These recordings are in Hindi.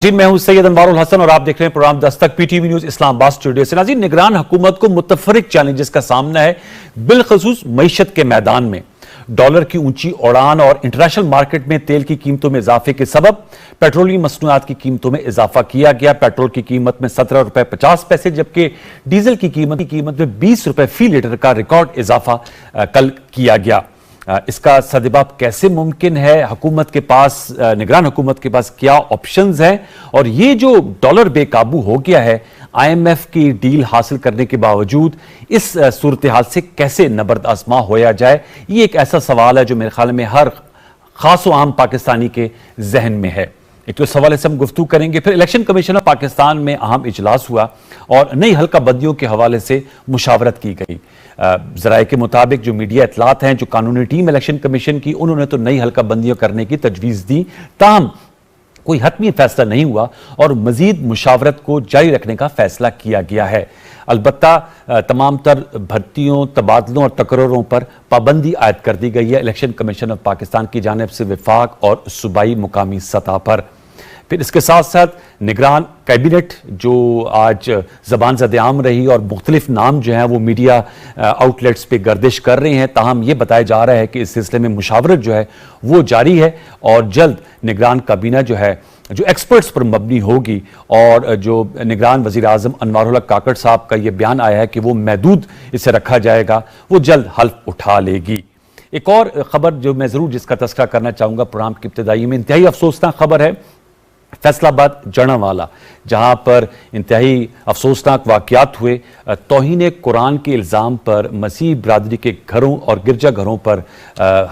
जी, मैं हूं सैयद अनवारुल हसन और आप देख रहे हैं programme Dastak PTV news Islamabad studio से। नाज़रीन, निगरान हुकूमत को मुतफरिक चैलेंजेस का सामना है, बिलखसूस मईशत के मैदान में। डॉलर की ऊंची उड़ान और इंटरनेशनल मार्केट में तेल की कीमतों में इजाफे के सबब पेट्रोलियम मसनूआत की कीमतों में इजाफा किया गया। पेट्रोल की कीमत में 17 रुपए 50 पैसे जबकि डीजल की कीमत में 20 रुपए फी लीटर का रिकॉर्ड इजाफा कल किया गया। इसका सद्जवाब कैसे मुमकिन है? हुकूमत के पास, निगरान हुकूमत के पास क्या ऑप्शंस हैं? और ये जो डॉलर बेकाबू हो गया है, IMF की डील हासिल करने के बावजूद इस सूरत हाल से कैसे नबर्द आजमा होया जाए, ये एक ऐसा सवाल है जो मेरे ख्याल में हर खास व आम पाकिस्तानी के जहन में है। एक तो सवाल से हम गुफ्तगू करेंगे। फिर इलेक्शन कमीशन ऑफ पाकिस्तान में अहम इजलास हुआ और नई हल्का बंदियों के हवाले से मुशावरत की गई। जराये के मुताबिक जो मीडिया इतलात हैं, जो कानूनी टीम इलेक्शन कमीशन की, उन्होंने तो नई हल्का बंदियां करने की तजवीज़ दी, ताहम कोई हतमी फैसला नहीं हुआ और मजीद मुशावरत को जारी रखने का फैसला किया गया है। अलबत्ता तमाम तर भर्तियों, तबादलों और तकर्रों पर पाबंदी आयद कर दी गई है इलेक्शन कमीशन ऑफ पाकिस्तान की जानिब से विफाक और सूबाई मुकामी सतह पर। फिर इसके साथ साथ निगरान कैबिनेट जो आज ज़बान ज़द-ए-आम रही और मुख्तलिफ नाम जो हैं वो मीडिया आउटलेट्स पे गर्दिश कर रहे हैं, ताहम ये बताया जा रहा है कि इस सिलसिले में मुशावरत जो है वो जारी है और जल्द निगरान काबीना जो है, जो एक्सपर्ट्स पर मबनी होगी और जो निगरान वज़ीर आज़म अनवारुल हक काकड़ साहब का ये बयान आया है कि वो महदूद इसे रखा जाएगा, वो जल्द हल्फ उठा लेगी। एक और ख़बर जो मैं ज़रूर जिसका तस्करा करना चाहूँगा प्रोग्राम की इब्तिदाई में, इंतहाई अफसोसनाक खबर है फैसलाबाद जड़ांवाला, जहां पर इंतहाई अफसोसनाक वाक़यात हुए। तौहीन कुरान के इल्ज़ाम पर मसीह बरादरी के घरों और गिरजा घरों पर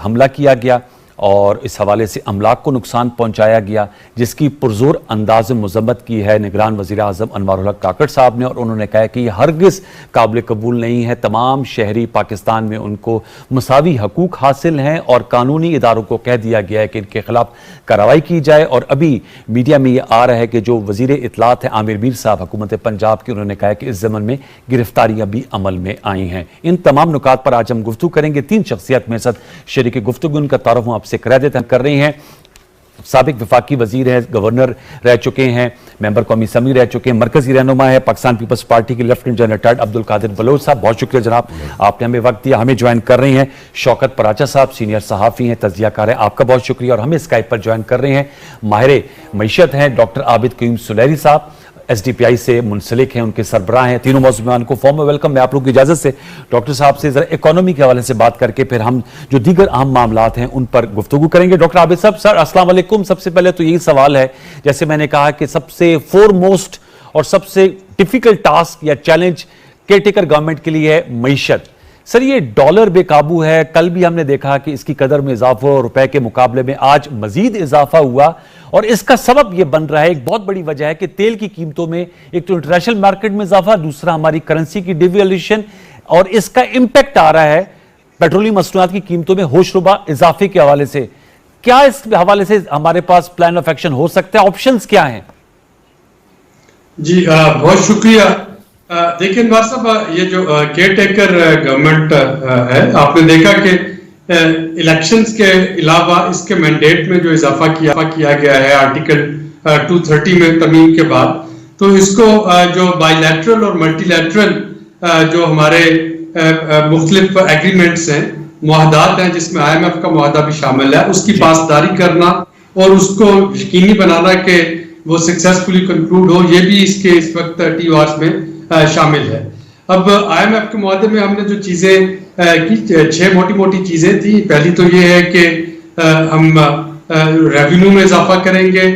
हमला किया गया और इस हवाले से अमलाक को नुकसान पहुंचाया गया, जिसकी पुरजोर अंदाज मज़म्मत की है निगरान वज़ीर आज़म अनवारुल हक काकड़ साहब ने। और उन्होंने कहा कि यह हरगिज़ काबिल कबूल नहीं है। तमाम शहरी पाकिस्तान में उनको मसावी हकूक़ हासिल हैं और कानूनी इदारों को कह दिया गया है कि इनके खिलाफ कार्रवाई की जाए। और अभी मीडिया में यह आ रहा है कि जो वज़ीर इत्तलात हैं आमिर मीर साहब हुकूमत पंजाब के, उन्होंने कहा कि इस ज़मन में गिरफ्तारियाँ भी अमल में आई हैं। इन तमाम नुकात पर आज हम गुफ्तगू करेंगे। तीन शख्सियत में साथ शरीक गुफ्तगू, उनका तारुफ आपसे करा देते कर रही हैं। साबिक वफाकी वजीर हैं, गवर्नर रह चुके हैं, मेंबर कौमी असम्बली रह चुके हैं, मरकजी रहनुमा है पाकिस्तान पीपल्स पार्टी के lieutenant general retired Abdul Qadir Baloch साहब, बहुत शुक्रिया जनाब, आपने हमें वक्त दिया, हमें ज्वाइन कर रहे हैं। शौकत पराचा साहब सीनियर सहाफ़ी हैं, तजियाकार हैं, आपका बहुत शुक्रिया। और हमें स्काइप पर ज्वाइन कर रहे हैं माहिर मईशत हैं डॉक्टर आबिद क़य्यूम सुलैरी साहब, SDPI से मुंसलिक हैं, उनके सरबराह हैं। तीनों मौजूद को फॉर्म में वेलकम। मैं आप लोगों की इजाजत से डॉक्टर साहब से जरा इकोनॉमी के हवाले से बात करके फिर हम जो दीगर अहम मामलात हैं उन पर गुफ्तगू करेंगे। डॉक्टर आबिद साहब, सर अस्सलाम वालेकुम। सबसे पहले तो यही सवाल है, जैसे मैंने कहा कि सबसे फोरमोस्ट और सबसे डिफिकल्ट टास्क या चैलेंज केयरटेकर गवर्नमेंट के लिए है मईशत। सर, ये डॉलर बेकाबू है, कल भी हमने देखा कि इसकी कदर में इजाफा, रुपए के मुकाबले में आज मजीद इजाफा हुआ और इसका सबब यह बन रहा है, एक बहुत बड़ी वजह है कि तेल की कीमतों में एक तो इंटरनेशनल मार्केट में इजाफा, दूसरा हमारी करेंसी की डिवैल्यूएशन, और इसका इंपैक्ट आ रहा है पेट्रोलियम मसनूआत की कीमतों में होशरुबा इजाफे के हवाले से। क्या इस हवाले से हमारे पास प्लान ऑफ एक्शन हो सकता है? ऑप्शंस क्या हैं? जी बहुत शुक्रिया। देखिए अनवार साहब, ये जो केयरटेकर गवर्नमेंट है, आपने देखा कि इलेक्शंस के अलावा इसके मैंडेट में जो इजाफा किया गया है आर्टिकल 230 में तरमीम के बाद, तो इसको जो बायलैटरल और मल्टीलैटरल जो हमारे मुख्तलिफ एग्रीमेंट्स हैं, मुआहदात हैं, जिसमें IMF का मुआहदा भी शामिल है, उसकी पासदारी करना और उसको यकीनी बनाना कि वो सक्सेसफुली कंक्लूड हो, ये भी इसके इस वक्त TORs में शामिल है। अब IMF के मुआहदे में हमने जो चीजें की, 6 मोटी मोटी चीजें थी। पहली तो ये है कि हम रेवेन्यू में इजाफा करेंगे,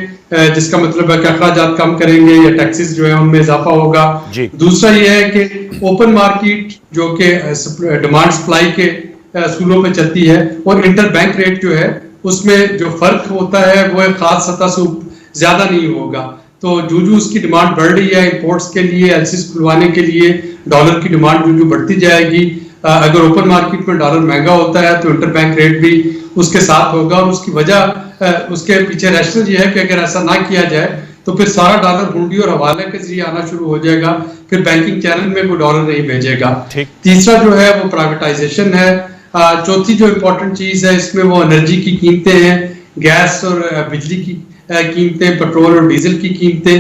जिसका मतलब है कि अखराजात कम करेंगे या टैक्सेस जो है उनमें इजाफा होगा। दूसरा ये है कि ओपन मार्केट जो कि डिमांड सप्लाई के असूलों पे चलती है, और इंटर बैंक रेट जो है उसमें जो फर्क होता है वो एक खास सतह से ज्यादा नहीं होगा। तो जो उसकी डिमांड बढ़ रही है इंपोर्ट्स के लिए, LCs खुलवाने के लिए, डॉलर की डिमांड जो बढ़ती जाएगी। अगर ओपन मार्केट में डॉलर महंगा होता है तो इंटर बैंक रेट भी उसके साथ होगा, और उसकी वजह, उसके पीछे रैशनल ये है कि अगर ऐसा ना किया जाए तो फिर सारा डॉलर हुंडी और हवाले के जरिए आना शुरू हो जाएगा, फिर बैंकिंग चैनल में कोई डॉलर नहीं भेजेगा। तीसरा जो है वो प्राइवेटाइजेशन है। चौथी जो इम्पोर्टेंट चीज है इसमें वो एनर्जी की कीमतें हैं, गैस और बिजली की कीमतें, पेट्रोल और डीजल की कीमतें,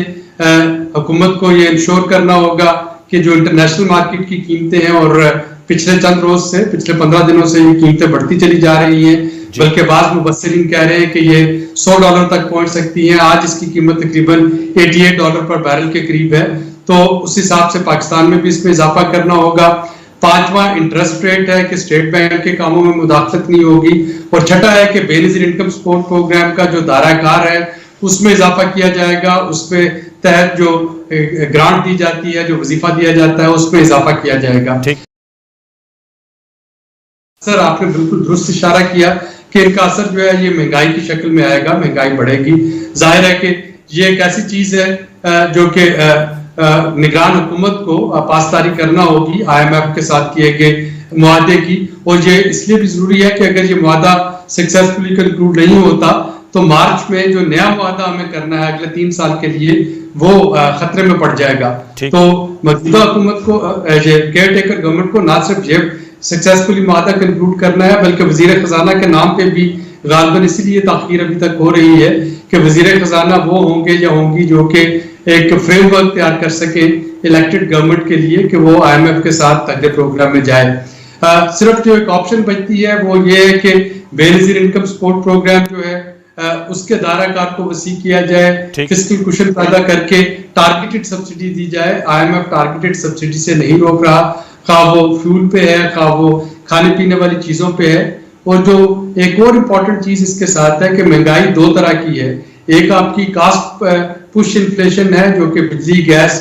हुकूमत को ये इंश्योर करना होगा कि जो इंटरनेशनल मार्केट की कीमतें हैं, और पिछले चंद रोज से, पिछले 15 दिनों से ये कीमतें बढ़ती चली जा रही हैं, बल्कि बाद मुबस्सिरीन कह रहे हैं कि ये $100 तक पहुंच सकती हैं। आज इसकी कीमत तकरीबन $88 पर बैरल के करीब है। तो उस हिसाब से पाकिस्तान में भी इसमें इजाफा करना होगा। 5वां इंटरेस्ट रेट है कि स्टेट बैंक के कामों में मुदाखलत नहीं होगी। और छठा है कि बेनजीर इनकम सपोर्ट प्रोग्राम का जो दायराकार है उसमें इजाफा किया जाएगा, उसमें तहत जो ग्रांट दी जाती है, जो वजीफा दिया जाता है, उसमें इजाफा किया जाएगा। सर, आपने बिल्कुल दुरुस्त इशारा किया कि इनका असर जो है ये महंगाई की शक्ल में आएगा, महंगाई बढ़ेगी। जाहिर है कि ये एक ऐसी चीज है जो कि निगरान हुकूमत को पासदारी करना होगी IMF के साथ किए गए मुआहदे की। और ये इसलिए भी जरूरी है कि अगर ये मुआहदा सक्सेसफुली कंक्लूड नहीं होता तो मार्च में जो नया मुआहदा हमें करना है अगले 3 साल के लिए, वो खतरे में पड़ जाएगा। तो मौजूदा हुकूमत को, केयर टेकर गवर्नमेंट को, ना सिर्फ ये सक्सेसफुली मुआहदा कंक्लूड करना है, बल्कि वजीर खजाना के नाम पे भी गालिबन इसीलिए ताखीर अभी तक हो रही है कि वजीर खजाना वो होंगे या होंगी जो कि एक फ्रेमवर्क तैयार कर सके इलेक्टेड गवर्नमेंट के लिए कि वो IMF के साथ अगले प्रोग्राम में जाए। सिर्फ जो एक ऑप्शन बचती है वो ये है कि बेनजीर इनकम सपोर्ट प्रोग्राम जो है उसके दायराकार को वसी किया जाए, फिस्कल कुशन पैदा करके टारगेटेड सब्सिडी दी जाए। IMF टारगेटेड सब्सिडी से नहीं रोक रहा, खा वो फ्यूल पे है, खा वो खाने पीने वाली चीजों पे है। और जो एक और इम्पोर्टेंट चीज इसके साथ है कि महंगाई 2 तरह की है। एक आपकी कास्ट पुश इन्फ्लेशन है जो कि बिजली, गैस,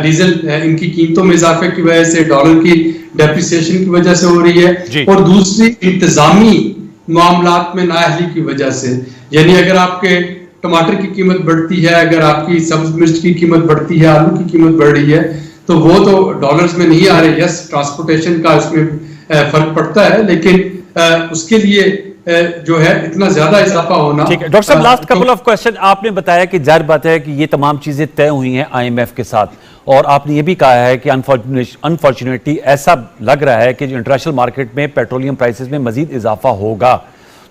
डीजल इनकी कीमतों में इजाफे की वजह से, डॉलर की डेप्रिसिएशन की वजह से हो रही है। और दूसरी इंतजामी मामलात में नाअहली की वजह से, यानी अगर आपके टमाटर की कीमत बढ़ती है, अगर आपकी सब्ज मिर्च की कीमत बढ़ती है, आलू की कीमत बढ़ रही है, तो वो तो डॉलर्स में नहीं आ रहे। यस, ट्रांसपोर्टेशन का इसमें फर्क पड़ता है, लेकिन उसके लिए जो है इतना ज्यादा इजाफा होना। ठीक है डॉक्टर साहब, लास्ट कपल ऑफ क्वेश्चन। आपने बताया कि जाहिर बात है कि ये तमाम चीजें तय हुई हैं IMF के साथ, और आपने ये भी कहा है कि अनफॉर्चुनेटली ऐसा लग रहा है कि जो इंटरनेशनल मार्केट में पेट्रोलियम प्राइसेस में मजीद इजाफा होगा।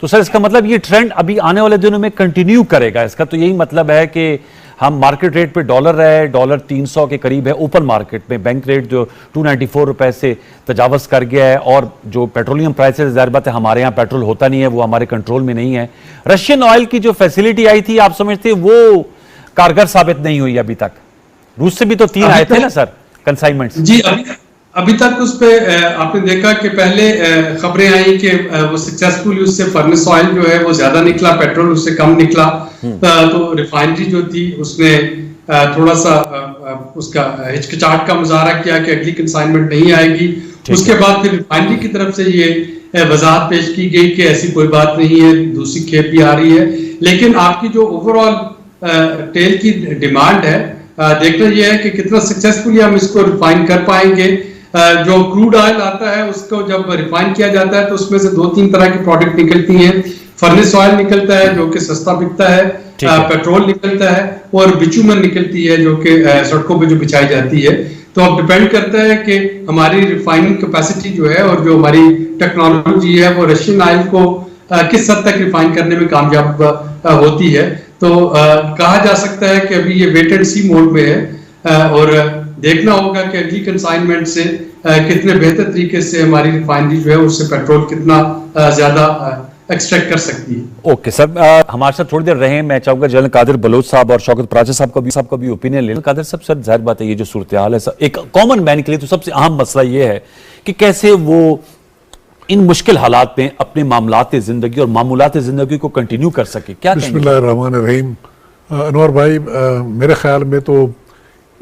तो सर, इसका मतलब ये ट्रेंड अभी आने वाले दिनों में कंटिन्यू करेगा? इसका तो यही मतलब है कि हम मार्केट रेट पे डॉलर है, डॉलर 300 के करीब है ओपन मार्केट में, बैंक रेट जो 294 रुपए से तजावज कर गया है, और जो पेट्रोलियम प्राइसेस, जाहिर बात है हमारे यहाँ पेट्रोल होता नहीं है, वो हमारे कंट्रोल में नहीं है। रशियन ऑयल की जो फैसिलिटी आई थी, आप समझते वो कारगर साबित नहीं हुई अभी तक? रूस से भी तो 3 आए थे ना सर कंसाइनमेंट्स। जी, अभी तक उस पे आपने देखा कि पहले खबरें आई कि वो सक्सेसफुली उससे फर्नेस ऑयल जो है वो ज्यादा निकला, पेट्रोल उससे कम निकला। तो रिफाइनरी जो थी उसने थोड़ा सा उसका हिचकिचाहट का मुजाहरा किया कि अगली कंसाइनमेंट नहीं आएगी। उसके बाद फिर रिफाइनरी की तरफ से ये वजाहत पेश की गई कि ऐसी कोई बात नहीं है, दूसरी खेप भी आ रही है। लेकिन आपकी जो ओवरऑल तेल की डिमांड है, देखना यह है कि कितना सक्सेसफुली हम इसको रिफाइन कर पाएंगे। जो क्रूड ऑयल आता है उसको जब रिफाइन किया जाता है तो उसमें से 2-3 तरह की प्रोडक्ट निकलती हैं। फर्नेस ऑयल निकलता है जो कि सस्ता बिकता है, पेट्रोल निकलता है, और बिचुमन निकलती है जो कि सड़कों पे जो बिछाई जाती है। तो अब डिपेंड करता है कि हमारी रिफाइनिंग कैपेसिटी जो है और जो हमारी टेक्नोलॉजी है वो रशियन ऑयल को किस हद तक रिफाइन करने में कामयाब होती है। तो कहा जा सकता है कि अभी ये वेट एंड सी मोड में है, और देखना होगा कि अगली कंसाइनमेंट से कितने बेहतर तरीके से हमारी रिफाइनरी जो है उससे पेट्रोल कितना ज्यादा एक्सट्रैक्ट कर सकती है। ओके सर, हमारे साथ थोड़ी देर रहे। मैं चाहूंगा जनरल कादिर बलोच साहब और शौकत पराचा साहब का भी ओपिनियन ले। कादिर साहब, सर जाहिर बात है ये जो सूरत हाल है, एक कॉमन मैन के लिए तो सबसे अहम मसला ये है कि कैसे वो इन मुश्किल हालात में अपने मामलात जिंदगी और मामूलात जिंदगी को कंटिन्यू कर सके। क्या बिस्मिल्लाहिर्रहमानिर्रहीम। अनवर भाई, मेरे ख्याल में तो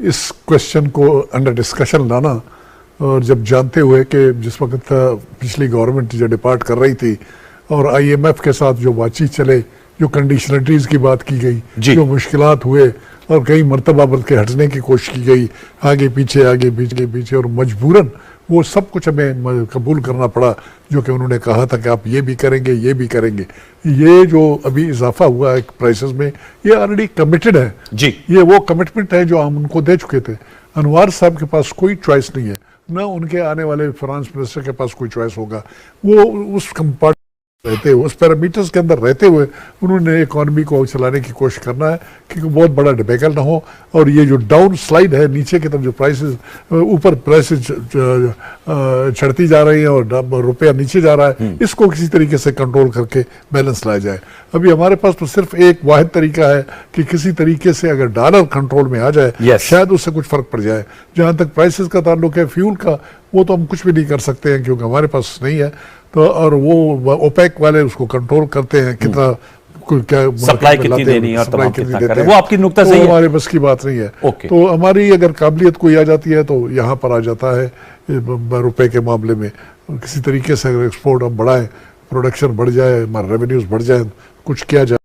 इस क्वेश्चन को अंडर डिस्कशन लाना, और जब जानते हुए कि जिस वक्त पिछली गवर्नमेंट जो डिपार्ट कर रही थी और IMF के साथ जो बातचीत चले, जो कंडीशनलिटीज़ की बात की गई, जो मुश्किलात हुए और कई मरतबा बल्कि हटने की कोशिश की गई, आगे पीछे, और मजबूरन वो सब कुछ हमें कबूल करना पड़ा, जो कि उन्होंने कहा था कि आप ये भी करेंगे, ये भी करेंगे। ये जो अभी इजाफा हुआ है प्राइसेस में, ये ऑलरेडी कमिटेड है जी। ये वो कमिटमेंट है जो हम उनको दे चुके थे। अनवर साहब के पास कोई चॉइस नहीं है, ना उनके आने वाले फाइनेंस मिनिस्टर के पास कोई चॉइस होगा। वो उस रहते हुए, उस पैरामीटर्स के अंदर रहते हुए उन्होंने इकॉनमी को चलाने की कोशिश करना है कि बहुत बड़ा डिबेकल ना हो। और ये जो डाउन स्लाइड है, नीचे की तरफ जो प्राइसेस, ऊपर प्राइसेस चढ़ती जा रही हैं और रुपया नीचे जा रहा है, इसको किसी तरीके से कंट्रोल करके बैलेंस लाया जाए। अभी हमारे पास तो सिर्फ एक वाहिद तरीका है कि किसी तरीके से अगर डॉलर कंट्रोल में आ जाए, शायद उससे कुछ फर्क पड़ जाए। जहाँ तक प्राइसेस का ताल्लुक है फ्यूल का, वो तो हम कुछ भी नहीं कर सकते हैं क्योंकि हमारे पास नहीं है। तो और वो ओपेक वाले उसको कंट्रोल करते हैं, कितना क्या सप्लाई कितनी देनी है और तमाम कितना करें, वो आपकी नुक्ता सही है, हमारे बस की बात नहीं है। तो हमारी अगर काबिलियत कोई आ जाती है तो यहाँ पर आ जाता है रुपए के मामले में। किसी तरीके से अगर एक्सपोर्ट हम बढ़ाएं, प्रोडक्शन बढ़ जाए, हमारे रेवेन्यूज बढ़ जाए, कुछ किया जाए।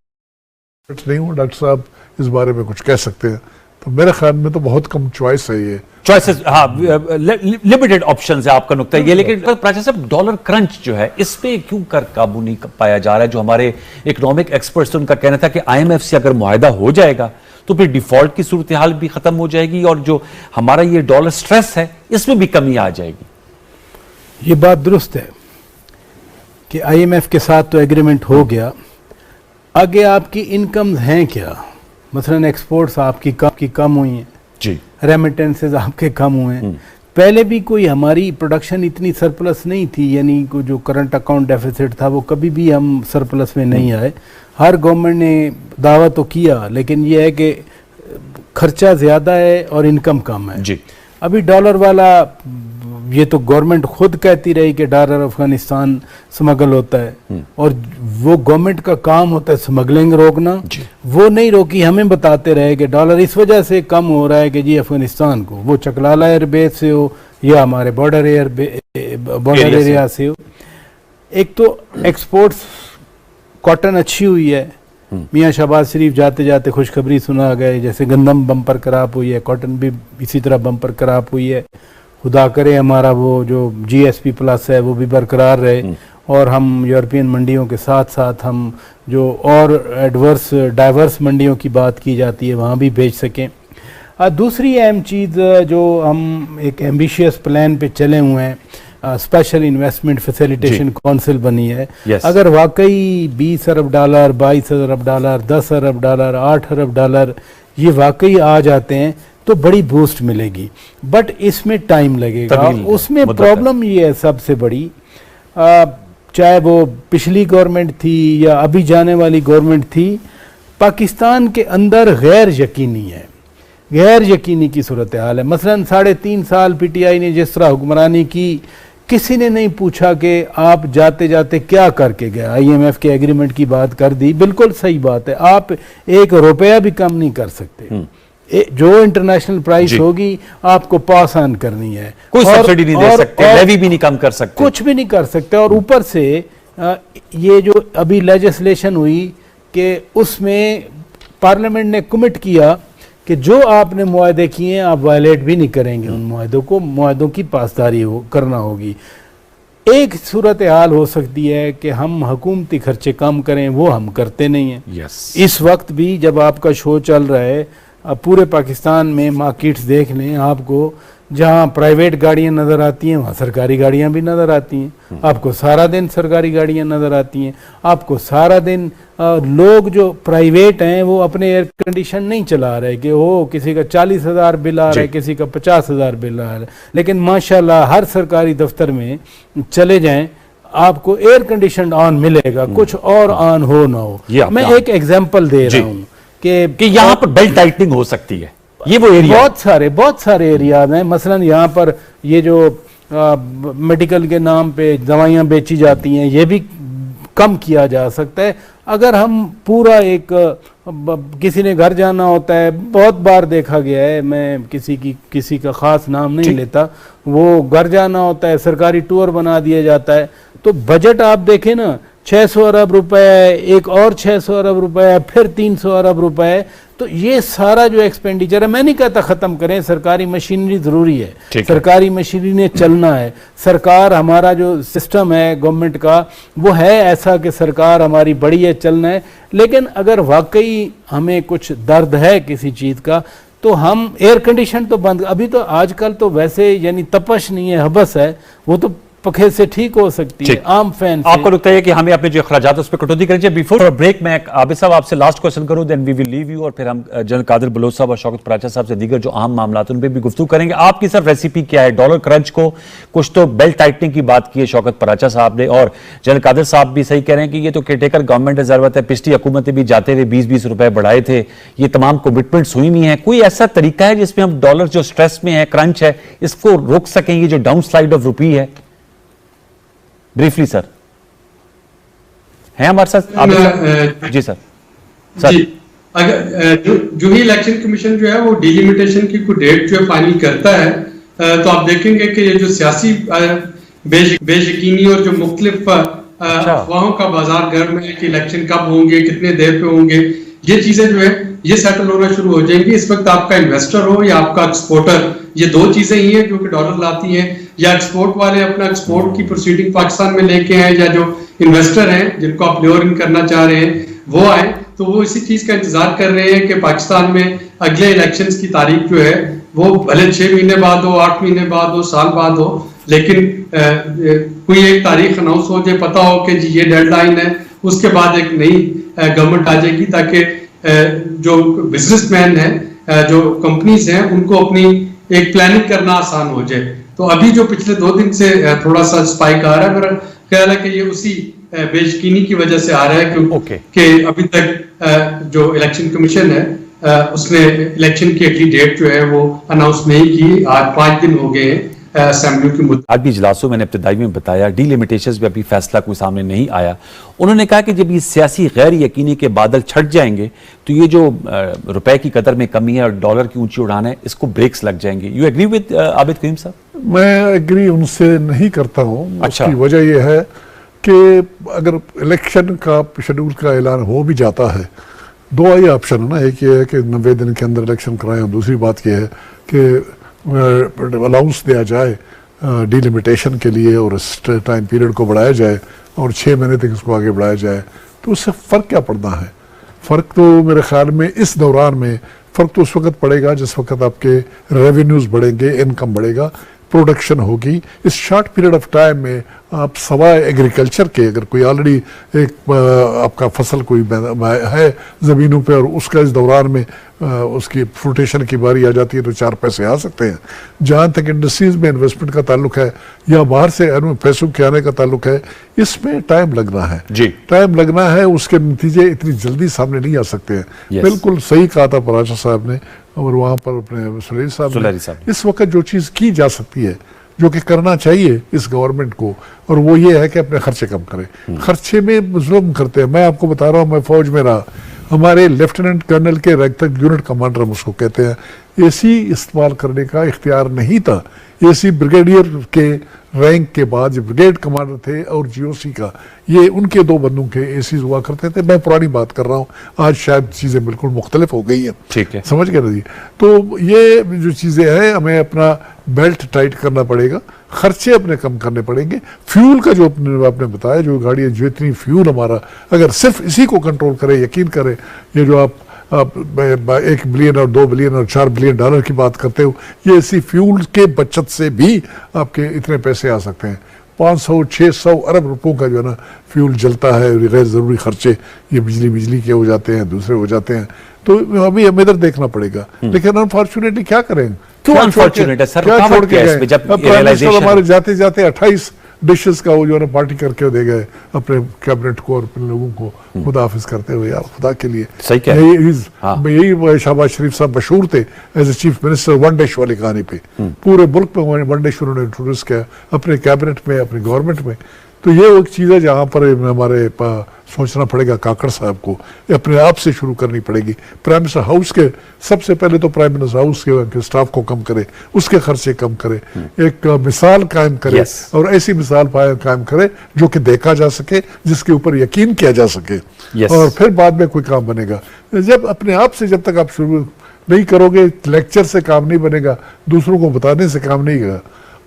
नहीं हूँ डॉक्टर साहब इस बारे में कुछ कह सकते हैं, तो मेरे ख्याल में तो बहुत कम चॉइस है ये चॉइसेस, हाँ लिमिटेड ऑप्शंस है आपका नुक्ता ये। लेकिन प्राचा साहब, डॉलर क्रंच जो है, इस पे क्यों कर काबू नहीं पाया जा रहा है? जो हमारे इकोनॉमिक एक्सपर्ट्स, उनका कहना था कि आईएमएफ से अगर मुआहदा हो जाएगा तो फिर डिफॉल्ट की सूरत हाल भी खत्म हो जाएगी और जो हमारा ये डॉलर स्ट्रेस है इसमें भी कमी आ जाएगी। ये बात दुरुस्त है कि आईएमएफ के साथ तो एग्रीमेंट हो गया, आगे आपकी इनकम्स हैं क्या? मसलन एक्सपोर्ट्स आपकी कम हुई हैं जी, रेमिटेंसेस आपके कम हुए हैं। पहले भी कोई हमारी प्रोडक्शन इतनी सरप्लस नहीं थी, यानी को जो करंट अकाउंट डेफिसिट था वो कभी भी हम सरप्लस में नहीं आए। हर गवर्नमेंट ने दावा तो किया, लेकिन ये है कि खर्चा ज़्यादा है और इनकम कम है जी। अभी डॉलर वाला, ये तो गवर्नमेंट खुद कहती रही कि डॉलर अफगानिस्तान स्मगल होता है और वो गवर्नमेंट का काम होता है स्मगलिंग रोकना, वो नहीं रोकी। हमें बताते रहे कि डॉलर इस वजह से कम हो रहा है कि जी अफगानिस्तान को, वो चकलाला एयरबेस से हो या हमारे बॉर्डर एरिया से हो। एक तो एक्सपोर्ट्स कॉटन अच्छी हुई है, मियाँ शहबाज शरीफ जाते जाते खुशखबरी सुना गए, जैसे गंदम बम्पर क्रॉप हुई है, कॉटन भी इसी तरह बम्पर क्रॉप हुई है। खुदा करे हमारा वो जो जीएसपी प्लस है वो भी बरकरार रहे और हम यूरोपियन मंडियों के साथ साथ हम जो और डाइवर्स मंडियों की बात की जाती है वहाँ भी भेज सकें। दूसरी अहम चीज़ जो हम एक एम्बिशियस प्लान पे चले हुए हैं, स्पेशल इन्वेस्टमेंट फैसिलिटेशन काउंसिल बनी है। अगर वाकई 20 अरब डॉलर, 22 अरब डॉलर, 10 अरब डॉलर, 8 अरब डॉलर ये वाकई आ जाते हैं तो बड़ी बूस्ट मिलेगी, बट इसमें टाइम लगेगा। उसमें प्रॉब्लम ये है सबसे बड़ी, चाहे वो पिछली गवर्नमेंट थी या अभी जाने वाली गवर्नमेंट थी, पाकिस्तान के अंदर गैर यकीनी है, गैर यकीनी की सूरत हाल है। मसलन 3.5 साल पीटीआई ने जिस तरह हुक्मरानी की, किसी ने नहीं पूछा कि आप जाते जाते क्या करके गए। आईएमएफ के एग्रीमेंट की बात कर दी, बिल्कुल सही बात है, आप 1 रुपया भी कम नहीं कर सकते। जो इंटरनेशनल प्राइस होगी आपको पास ऑन करनी है, कोई सब्सिडी नहीं दे सकते, लेवी भी नहीं कम कर सकते, कुछ भी नहीं कर सकते। और ऊपर से ये जो अभी लेजिस्लेशन हुई कि उसमें पार्लियामेंट ने कमिट किया कि जो आपने मुआहदे किए हैं आप वायलेट भी नहीं करेंगे, उन मुआहदों की पासदारी करना होगी। एक सूरत हाल हो सकती है कि हम हुकूमती खर्चे कम करें, वो हम करते नहीं हैं। इस वक्त भी जब आपका शो चल रहा है, पूरे पाकिस्तान में मार्केट्स देख लें, आपको जहाँ प्राइवेट गाड़ियाँ नज़र आती हैं वहाँ सरकारी गाड़ियाँ भी नज़र आती हैं, आपको सारा दिन सरकारी गाड़ियाँ नज़र आती हैं, आपको सारा दिन लोग जो प्राइवेट हैं वो अपने एयर कंडीशन नहीं चला रहे कि वो किसी का 40,000 बिल आ रहा है, किसी का 50,000 बिल आ रहा है, लेकिन माशाल्लाह हर सरकारी दफ्तर में चले जाएं आपको एयर कंडीशन ऑन मिलेगा, कुछ और ऑन हो ना हो। मैं एक एग्जाम्पल दे रहा हूँ कि यहाँ पर बेल्ट टाइटनिंग हो सकती है। ये वो एरिया, बहुत सारे एरियाज हैं। मसलन यहाँ पर ये जो मेडिकल के नाम पे दवाइयाँ बेची जाती हैं, ये भी कम किया जा सकता है। अगर हम पूरा एक किसी ने घर जाना होता है, बहुत बार देखा गया है, मैं किसी का खास नाम नहीं लेता, वो घर जाना होता है, सरकारी टूर बना दिया जाता है, तो बजट आप देखें ना, 600 अरब रुपए, एक और 600 अरब रुपए, फिर 300 अरब रुपए। तो ये सारा जो एक्सपेंडिचर है, मैं नहीं कहता ख़त्म करें, सरकारी मशीनरी ज़रूरी है, सरकारी मशीनरी ने चलना है। सरकार, हमारा जो सिस्टम है गवर्नमेंट का वो है ऐसा कि सरकार हमारी बड़ी है, चलना है। लेकिन अगर वाकई हमें कुछ दर्द है किसी चीज़ का तो हम एयर कंडीशन तो बंद, अभी तो आजकल तो वैसे यानी तपश नहीं है, हबस है, वो तो पखे से ठीक हो सकती है, ठीक। आम फैन से। आपको लगता है कि हमें अपने जो अखराजात उस पर कटौती करनी चाहिए? बिफोर ब्रेक मैं आबिद साहब आपसे लास्ट क्वेश्चन करूं, then we will leave you, और फिर हम जनरल कादिर बलोच साहब और शौकत पराचा साहब से दीगर जो आम मामला उन पर भी गुफ्तगू करेंगे। आपकी सर रेसिपी क्या है डॉलर क्रंच को? कुछ तो बेल्ट टाइटनिंग की बात की है शौकत पराचा साहब ने, और जनरल कादिर साहब भी सही कह रहे हैं कि ये तो केयरटेकर गवर्नमेंट है, जरूरत है, पिछली हुकूमतें भी जाते हुए 20-20 रुपए बढ़ाए थे, ये तमाम कमिटमेंट्स हुई नहीं है। कोई ऐसा तरीका है जिसमें हम डॉलर जो स्ट्रेस में है, क्रंच है, इसको रोक सकें, ये जो डाउन स्लाइड ऑफ रुपी है? ब्रीफली सर, है हमारे साथ आप? जी सर। जी, अगर जो ही इलेक्शन कमीशन जो है वो डिलिमिटेशन की कोई डेट जो है फाइनल करता है, तो आप देखेंगे कि ये जो सियासी बेयकीनी और जो मुख्तलिफ अफवाहों का बाजार गर्म है कि इलेक्शन कब होंगे, कितने देर पे होंगे, ये चीजें जो है ये सेटल होना शुरू हो जाएंगी। इस वक्त आपका इन्वेस्टर हो या आपका एक्सपोर्टर, ये दो चीजें ही हैं जो कि डॉलर लाती हैं। या एक्सपोर्ट वाले अपना एक्सपोर्ट की प्रोसीडिंग पाकिस्तान में लेके आए, या जो इन्वेस्टर हैं जिनको आप ल्योर इन करना चाह रहे हैं वो आए, तो वो इसी चीज का इंतजार कर रहे हैं कि पाकिस्तान में अगले इलेक्शंस की तारीख जो है वो भले 6 महीने बाद हो, 8 महीने बाद हो, साल बाद हो, लेकिन कोई एक तारीख अनाउंस हो जाए, पता हो कि जी ये डेडलाइन है, उसके बाद एक नई गवर्नमेंट आ जाएगी, ताकि जो बिजनेसमैन है, जो कंपनीज हैं, उनको अपनी एक प्लानिंग करना आसान हो जाए। तो अभी जो पिछले 2 दिन से थोड़ा सा स्पाइक आ रहा है, मेरा ख्याल है कि ये उसी बेयकीनी की वजह से आ रहा है कि अभी तक जो इलेक्शन कमीशन है उसने इलेक्शन की अगली डेट जो है वो अनाउंस नहीं की। आज 5 दिन हो गए हैं असेंबली की मुद्दत। आज भी इजलासों मैंने इब्तिदाई में बताया, डीलिमिटेशंस पे अभी फैसला कोई सामने नहीं आया। उन्होंने कहा कि जब ये सियासी गैर यकीनी के बादल छट जाएंगे तो ये जो रुपए की कदर में कमी है और डॉलर की ऊंची उड़ान है, इसको ब्रेक्स लग जाएंगे। यू एग्री विद आबिद करीम साहब? मैं एग्री उनसे नहीं करता हूँ। अच्छा। उसकी वजह यह है कि अगर इलेक्शन का शेड्यूल का ऐलान हो भी जाता है, 2 ही ऑप्शन है ना, एक ये है कि 90 दिन के अंदर इलेक्शन कराएं, और दूसरी बात यह है कि अलाउंस दिया जाए डिलिमिटेशन के लिए और इस टाइम पीरियड को बढ़ाया जाए और 6 महीने तक इसको आगे बढ़ाया जाए। तो उससे फ़र्क क्या पड़ना है? फ़र्क तो मेरे ख्याल में इस दौरान में फ़र्क तो उस वक्त पड़ेगा जिस वक्त आपके रेवेन्यूज़ बढ़ेंगे, इनकम बढ़ेगा, प्रोडक्शन होगी। इस शॉर्ट पीरियड ऑफ टाइम में आप सवाए एग्रीकल्चर के, अगर कोई ऑलरेडी एक आपका फसल कोई है ज़मीनों पे और उसका इस दौरान में उसकी फ्रूटेशन की बारी आ जाती है तो 4 पैसे आ सकते हैं। जहाँ तक इंडस्ट्रीज में इन्वेस्टमेंट का ताल्लुक है या बाहर से पैसों के आने का ताल्लुक है, इसमें टाइम लगना है जी, टाइम लगना है। उसके नतीजे इतनी जल्दी सामने नहीं आ सकते हैं। बिल्कुल सही कहा था पराचा साहब ने और वहाँ पर अपने सुलेरी साहब ने। इस वक्त जो चीज़ की जा सकती है, जो कि करना चाहिए इस गवर्नमेंट को, और वो ये है कि अपने खर्चे कम करें। खर्चे में जुल्म करते हैं। मैं आपको बता रहा हूँ, मैं फौज में रहा, हमारे लेफ्टिनेंट कर्नल के रैंक तक यूनिट कमांडर हम उसको कहते हैं, एसी इस्तेमाल करने का इख्तियार नहीं था। एसी ब्रिगेडियर के रैंक के बाद जो ब्रिगेड कमांडर थे और जीओसी का, ये उनके 2 बंदों के एसी हुआ करते थे। मैं पुरानी बात कर रहा हूँ, आज शायद चीज़ें बिल्कुल मुख्तलिफ हो गई हैं। ठीक है, समझ गए ना जी? तो ये जो चीज़ें हैं, हमें अपना बेल्ट टाइट करना पड़ेगा, खर्चे अपने कम करने पड़ेंगे। फ्यूल का जो आपने बताया, जो गाड़ी जो इतनी फ्यूल हमारा, अगर सिर्फ इसी को कंट्रोल करें, यकीन करें, ये जो आप 1 बिलियन और 2 बिलियन और 4 बिलियन डॉलर की बात करते हो, ये इसी फ्यूल के बचत से भी आपके इतने पैसे आ सकते हैं। 500-600 अरब रुपयों का जो है ना फ्यूल जलता है, गैर ज़रूरी खर्चे ये बिजली के हो जाते हैं, दूसरे हो जाते हैं। तो अभी हमें इधर देखना पड़ेगा। लेकिन अनफॉर्चुनेटली क्या करें, क्यों अनफॉर्चुनेट है सर? क्या छोड़ के गए? हमारे जाते जाते 28 डिशेस का वो जो है ना पार्टी करके दे गए अपने कैबिनेट को और अपने लोगों को खुदाफिज करते हुए। यार खुदा के लिए सही क्या यही शहबाज शरीफ साहब मशहूर थे as a chief minister one dish वाली कहानी पे। पूरे मुल्क में वन डिश उन्होंने इंट्रोड्यूस किया अपने कैबिनेट में, अपनी गवर्नमेंट में। तो ये एक चीज़ है जहाँ पर हमारे सोचना पड़ेगा काकड़ साहब को, अपने आप से शुरू करनी पड़ेगी। प्राइम मिनिस्टर हाउस के सबसे पहले तो प्राइम मिनिस्टर हाउस के स्टाफ को कम करे, उसके खर्चे कम करे, एक मिसाल कायम करे और ऐसी मिसाल कायम करे जो कि देखा जा सके, जिसके ऊपर यकीन किया जा सके और फिर बाद में कोई काम बनेगा। जब अपने आप से जब तक आप शुरू नहीं करोगे, लेक्चर से काम नहीं बनेगा, दूसरों को बताने से काम नहीं होगा।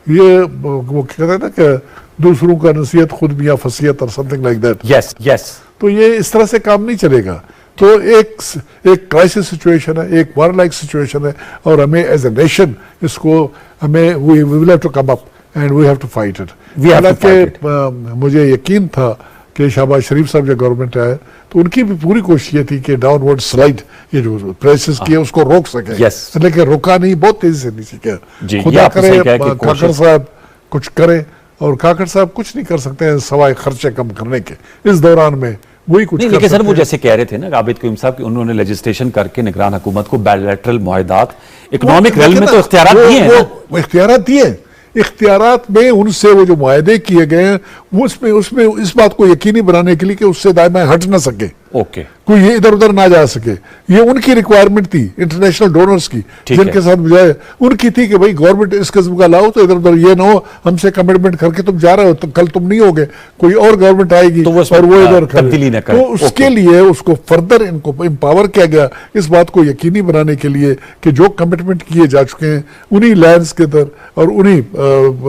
ये वो कहते हैं ना कि दूसरों का नसीहत खुद भी या फसीहत और something like that. Yes yes. तो ये इस तरह से काम नहीं चलेगा। तो एक क्राइसिस सिचुएशन है, एक वार लाइक सिचुएशन है और हमें एज ए नेशन इसको हमें we will have to come up and we have to fight it. We have to fight हालांकि मुझे यकीन था कि शहबाज शरीफ साहब जब गवर्नमेंट आए तो उनकी भी पूरी कोशिश ये थी कि डाउनवर्ड स्लाइड ये जो प्राइसेस किए उसको रोक सके, Yes. लेकिन रोका नहीं, बहुत तेजी से नीचे जी, गया। ये खुदा आपने करे सही कहा कि काकड़ कोशिश- साहब कुछ करें, और काकड़ साहब कुछ नहीं कर सकते हैं सवाए खर्चे कम करने के इस दौरान में, वही कुछ नहीं, कर लेकिन सर सकते वो हैं। जैसे कह रहे थे ना आबिद क़य्यूम साहब कि उन्होंने लेजिस्लेशन करके निगरान हुकूमत को बायलैटरल मुआहदात इकोनॉमिक रेल में तो इख्तियारात दिए हैं ना। वो इख्तियारात दिए, इख्तियारात में उनसे वो जो मुआहदे किए गए हैं वो उसमें इस बात को यकीनी बनाने के लिए कि उससे दायमा हट ना सके, ओके, कोई ये इधर उधर ना जा सके, ये उनकी रिक्वायरमेंट थी इंटरनेशनल डोनर्स की, ठीक जिनके है। साथ मुझे उनकी थी कि भाई गवर्नमेंट इस किस्म का लाओ तो इधर उधर ये ना हो हमसे कमिटमेंट करके तुम जा रहे हो तो कल तुम नहीं होगे, कोई और गवर्नमेंट आएगी तो वो और वो इधर करे। तब्दीली ना करे। तो उसके लिए उसको फर्दर इनको एम्पावर किया गया इस बात को यकीनी बनाने के लिए कि जो कमिटमेंट किए जा चुके हैं उन्हीं लैंड्स के अंदर और उन्हीं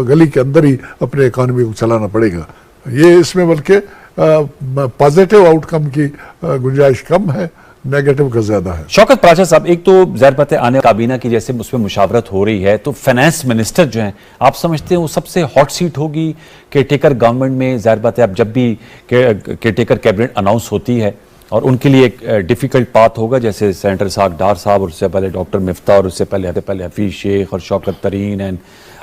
गली के अंदर ही अपने इकॉनमी को चलाना पड़ेगा। ये इसमें बल्कि पॉजिटिव आउटकम की गुंजाइश कम है, नेगेटिव का ज्यादा है। शौकत प्राचा साहब, एक तो ज़ाहिर बात है आने काबीना की जैसे उसमें मुशावरत हो रही है तो फाइनेंस मिनिस्टर जो हैं आप समझते हैं वो सबसे हॉट सीट होगी केयरटेकर गवर्नमेंट में? ज़ाहिर बात है अब जब भी केयरटेकर कैबिनेट अनाउंस होती है और उनके लिए एक डिफिकल्ट पाथ होगा, जैसे सेनेटर इसहाक डार साहब और उससे पहले डॉक्टर मिफ्ता और उससे पहले हफीज शेख और शौकत तरीन एंड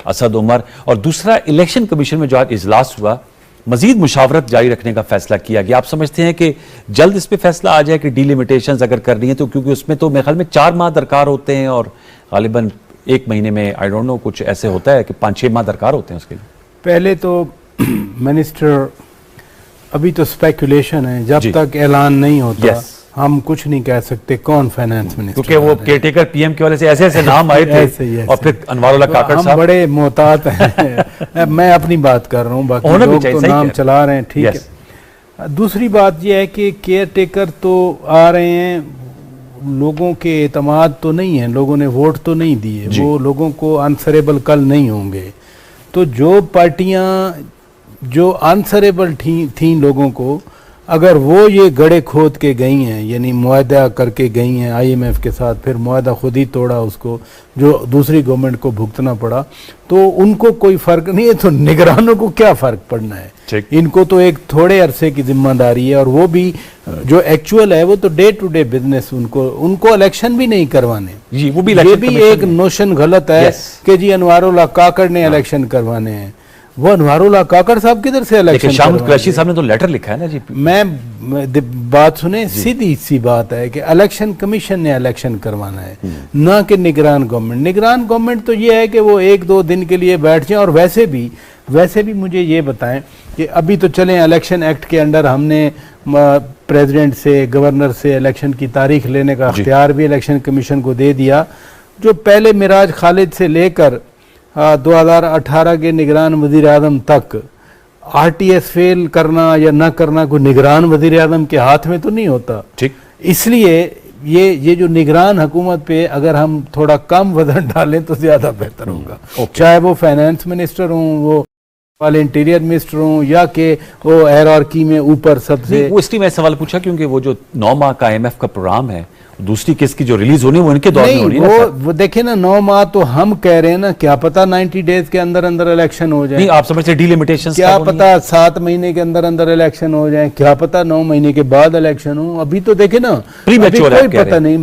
असद उमर, और दूसरा इलेक्शन कमीशन में जो आज इजलास हुआ मजीद मुशावरत जारी रखने का फैसला किया गया। आप समझते हैं कि जल्द इस पे फैसला आ जाए कि डीलिमिटेशंस अगर करनी है तो, क्योंकि उसमें तो मेरे ख्याल में 4 माह दरकार होते हैं और गालिबन 1 महीने में आई डोंट नो कुछ ऐसे होता है कि 5-6 माह दरकार होते हैं उसके लिए। पहले तो मिनिस्टर अभी तो स्पेकुलेशन है, जब जी। तक ऐलान नहीं होता Yes. हम कुछ नहीं कह सकते कौन फाइनेंस मिनिस्टर, क्योंकि वो केयरटेकर पीएम की वजह से ऐसे ऐसे नाम आए थे ऐसे ही, ऐसे और फिर अनवारुल्लाह काकड़ हम साहब। बड़े मोहतात हैं मैं अपनी बात कर रहा हूँ, बाकी होना भी लोग चाहिए, तो सही नाम कह रहे चला रहे हैं, ठीक Yes. है। दूसरी बात यह है कि केयर टेकर तो आ रहे हैं, लोगों के एतमाद तो नहीं है, लोगों ने वोट तो नहीं दिए, जी। वो लोगों को आंसरेबल कल नहीं होंगे। तो जो पार्टियां जो आंसरेबल थी लोगों को, अगर वो ये गड़े खोद के गई हैं, यानी मुआहदा करके गई हैं IMF के साथ, फिर मुआहदा खुद ही तोड़ा उसको, जो दूसरी गवर्नमेंट को भुगतना पड़ा, तो उनको कोई फर्क नहीं है, तो निगरानों को क्या फर्क पड़ना है? ठीक। इनको तो एक थोड़े अरसे की जिम्मेदारी है, और वो भी जो एक्चुअल है वो तो डे टू डे बिजनेस, उनको इलेक्शन भी नहीं करवाने। जी, वो भी ये election भी commission एक में। नोशन गलत है Yes. कि जी अनवारुल्लाह काकड़ ने इलेक्शन करवाने हैं। वो अनवारुल्लाह काकड़ साहब किधर से लेकिन इलेक्शन शाम करवाएंगे? कुरैशी साहब ने तो लेटर लिखा है ना जी। बात सुने, सीधी सी बात है कि इलेक्शन कमीशन ने इलेक्शन करवाना है, ना कि निगरान गवर्नमेंट। निगरान गवर्नमेंट तो ये है कि वो 1-2 दिन के लिए बैठ जाए। और वैसे भी मुझे ये बताएं कि अभी तो चलें इलेक्शन एक्ट के अंडर हमने प्रेसिडेंट से, गवर्नर से इलेक्शन की तारीख लेने का अख्तियार भी इलेक्शन कमीशन को दे दिया। जो पहले मिराज खालिद से लेकर 2018 के निगरान वजीर आजम तक RTS फेल करना या ना करना कोई निगरान वजीर आजम के हाथ में तो नहीं होता। ठीक। इसलिए ये जो निगरान हुकूमत पे अगर हम थोड़ा कम वजन डालें तो ज्यादा बेहतर होगा, चाहे वो फाइनेंस मिनिस्टर हों, वो वाले इंटीरियर मिनिस्टर हों, या कि वो हायरार्की में ऊपर सबसे। वो इसलिए मैं सवाल पूछा क्योंकि वो जो 9 माह का IMF का प्रोग्राम है, दूसरी किस्त की जो रिलीज होनी है वो इनके दौर में होनी है ना। वो देखिए ना, 9 माह तो हम कह रहे हैं ना, क्या पता 90 डेज के अंदर अंदर इलेक्शन हो जाए। नहीं, आप समझते हैं डीलिमिटेशंस क्या पता 7 महीने के अंदर अंदर इलेक्शन हो जाए, क्या पता 9 महीने के बाद इलेक्शन हो। अभी तो देखे ना, अभी कोई पता नहीं।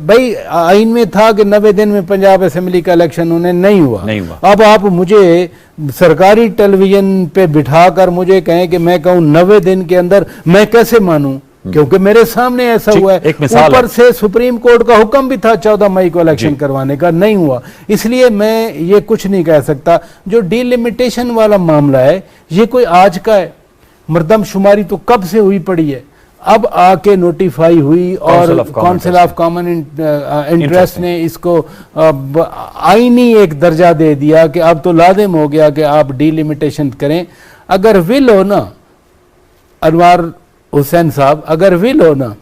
भाई आइन में था कि 90 दिन में पंजाब असेंबली का इलेक्शन होने नहीं हुआ। अब आप मुझे सरकारी टेलीविजन पे बिठाकर मुझे कहें कि मैं कहूँ 90 दिन के अंदर, मैं कैसे मानूं? क्योंकि मेरे सामने ऐसा हुआ है। ऊपर से सुप्रीम कोर्ट का हुक्म भी था 14 मई को इलेक्शन करवाने का, नहीं हुआ। इसलिए मैं ये कुछ नहीं कह सकता। जो डीलिमिटेशन वाला मामला है ये कोई आज का है, मर्दमशुमारी तो कब से हुई पड़ी है, अब आके नोटिफाई हुई और काउंसिल ऑफ कॉमन इंटरेस्ट ने इसको आईनी एक दर्जा दे दिया कि अब तो लाजिम हो गया कि आप डीलिमिटेशन करें। अगर विल हो ना अनवार हुसैन साहब, अगर विल हो ना